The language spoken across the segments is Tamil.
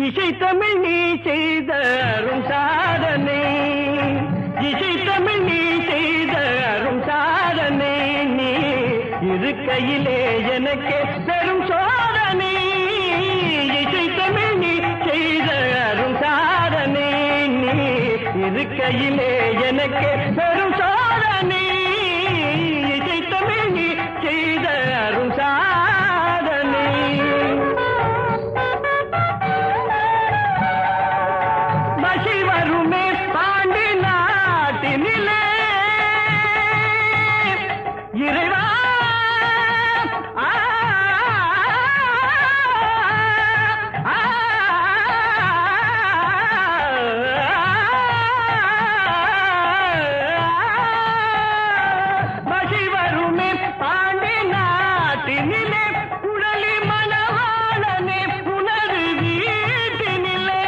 இசை தமிழ் நீ செய்த அரும் சாதனை, இசை தமிழ் நீ செய்த அரும் சாதனை, நீ இருக்கையிலே எனக்கு பெரும் சோதனை. இசை தமிழ் நீ செய்த அரும் சாதனை, நீ இருக்கையிலே எனக்கு பெரும் சோதனை. இசை தமிழ் நீ செய்த அரும் சாதனை. பசி வருமே பாண்டி நாட்டினிலே இறைவா, பசி வருமே பாண்டி நாட்டினிலே குழலி மணவாளனே புனது வீட்டினிலே.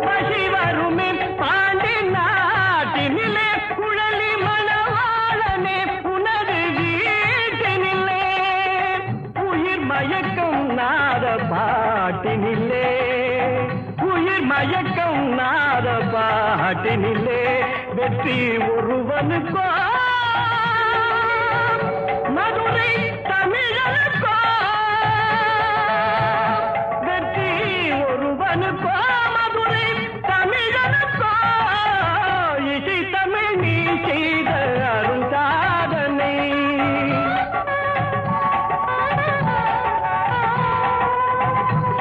பசி வருமே பாண்டி நாட்டினிலே குழலி மணவாளனே புனது வீட்டினிலே. உயிர் மயக்கம் நாத பாட்டினிலே, உயிர் மயக்கம் நாத பாட்டினிலே. வெற்றி ஒருவனுக்கோ மதுரை தமிழனுக்கோ, வெற்றி ஒருவனுக்கோ மதுரை தமிழனுக்கோ. இசை தமிழ் நீ செய்த அரும் சாதனை.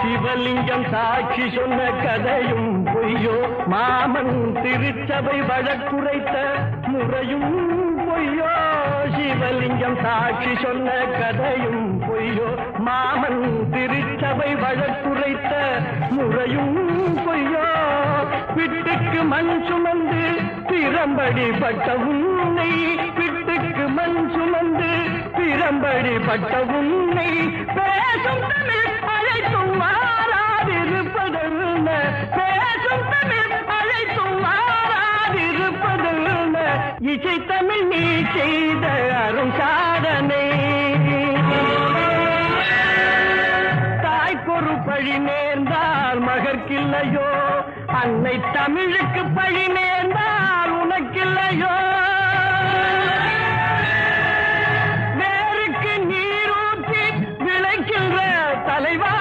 சிவலிங்கம் சாட்சி சொன்ன கதையும் பொய்யோ, மாமன் திருச்சபை வழக்குரைத்த முறையும் பொய்யோ. சிவலிங்கம் சாட்சி சொன்ன கதையும் பொய்யோ, மாமன் திருச்சபை வழக்குரைத்த முறையும் பொய்யோ. பிட்டுக்கு மண் சுமந்து திறம்படி பட்ட உன்னை, பிட்டுக்கு மண் சுமந்து திறம்படி பட்ட உன்னை. பேசும் தமிழ் அழைத்தும் மாறாதிருப்பதென்ன, பேசும் தமிழ் அழைத்தும் மாறாதிருப்பதென்ன. இசை தமிழ் நீ செய்த அரும் சாதனை. தாய்க்கொரு பழி நேர்ந்தால் மகற்கில்லையோ, அன்னை தமிழுக்கு பழி நேர்ந்தால் உனக்கில்லையோ. வேருக்கு நீரூற்றி விளைக்கின்ற தலைவா,